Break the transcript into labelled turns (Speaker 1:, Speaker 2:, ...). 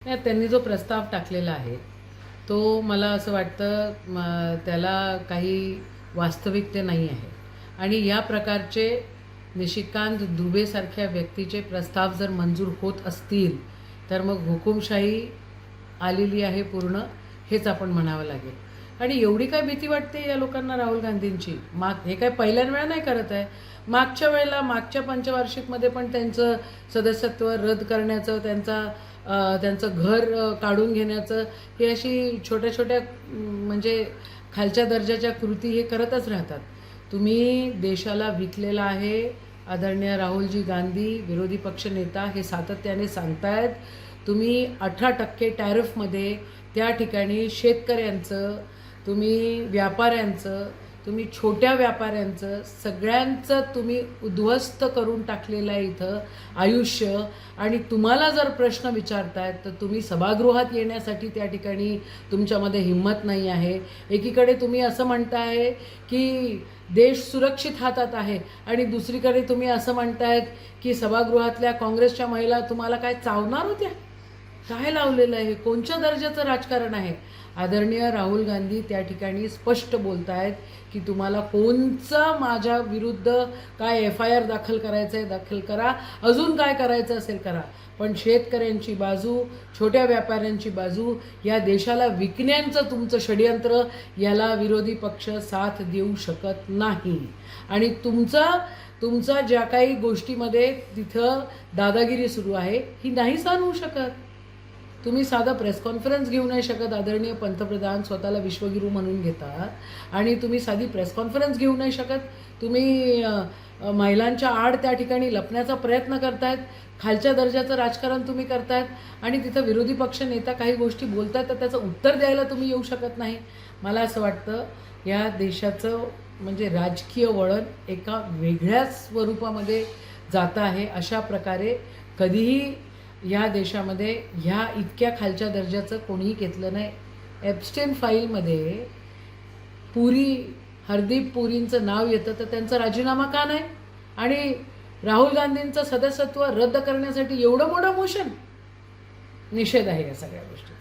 Speaker 1: नाही, त्यांनी जो प्रस्ताव टाकलेला आहे तो मला असं वाटतं त्याला काही वास्तविकते नाही आहे आणि या प्रकारचे निशिकांत दुबेसारख्या व्यक्तीचे प्रस्ताव जर मंजूर होत असतील तर मग हुकुमशाही आलेली आहे पूर्ण, हेच आपण म्हणावं लागेल. आणि एवढी काय भीती वाटते या लोकांना राहुल गांधींची? हे काय पहिल्याच वेळा नाही करत आहे. मागच्या वेळेला मागच्या पंचवार्षिकमध्ये पण त्यांचं सदस्यत्व रद्द करण्याचं, त्यांचं घर काढून घेण्याचं, ही अशी छोट्या छोट्या म्हणजे खालच्या दर्जाच्या कृती हे करतच राहतात. तुम्ही देशाला विकलेला आहे. आदरणीय राहुलजी गांधी विरोधी पक्ष नेता हे सातत्याने सांगतायत. तुम्ही 18% टॅरिफमध्ये त्या ठिकाणी शेतकऱ्यांचं, तुम्ही व्यापाऱ्यांचं, तुम्ही छोट्या व्यापाऱ्यांचं, सगळ्यांचं तुम्ही उद्ध्वस्त करून टाकलेलं आहे इथं आयुष्य. आणि तुम्हाला जर प्रश्न विचारतायत तर तुम्ही सभागृहात येण्यासाठी त्या ठिकाणी तुमच्यामध्ये हिंमत नाही आहे. एकीकडे तुम्ही असं म्हणताय की देश सुरक्षित हातात आहे आणि दुसरीकडे तुम्ही असं म्हणतायत की सभागृहातल्या काँग्रेसच्या महिला तुम्हाला काय चावणार होत्या? काय लावलेलं आहे? कोणत्या दर्जाचं राजकारण आहे? आदरणीय राहुल गांधी त्या ठिकाणी स्पष्ट बोलत आहेत की तुम्हाला कोणचं माझ्या विरुद्ध काय FIR दाखल करायचं आहे दाखल करा, अजून काय करायचं असेल करा, पण शेतकऱ्यांची बाजू, छोट्या व्यापाऱ्यांची बाजू, या देशाला विकण्याचं तुमचं षडयंत्र, याला विरोधी पक्ष साथ देऊ शकत नाही. आणि तुमचा ज्या काही गोष्टीमध्ये तिथं दादागिरी सुरू आहे ही नाही सहन होऊ शकत. तुम्ही साधा प्रेस कॉन्फरन्स घेऊ नाही शकत. आदरणीय पंतप्रधान स्वतःला विश्वगुरू म्हणून घेतात आणि तुम्ही साधी प्रेस कॉन्फरन्स घेऊ नाही शकत. तुम्ही महिलांच्या आड त्या ठिकाणी लपण्याचा प्रयत्न करतायत. खालच्या दर्जाचं राजकारण तुम्ही करतायत आणि तिथं विरोधी पक्ष नेता काही गोष्टी बोलतात तर त्याचं उत्तर द्यायला तुम्ही येऊ शकत नाही. मला असं वाटतं या देशाचं म्हणजे राजकीय वळण एका वेगळ्याच स्वरूपामध्ये जातं आहे. अशा प्रकारे कधीही या देशामध्ये ह्या इतक्या खालच्या दर्जाचं कोणीही घेतलं नाही. एप्स्टेन फाईलमध्ये हरदीप पुरींचं नाव येतं तर त्यांचा राजीनामा का नाही? आणि राहुल गांधींचं सदस्यत्व रद्द करण्यासाठी एवढं मोठं मोशन? निषेध आहे या सगळ्या गोष्टी.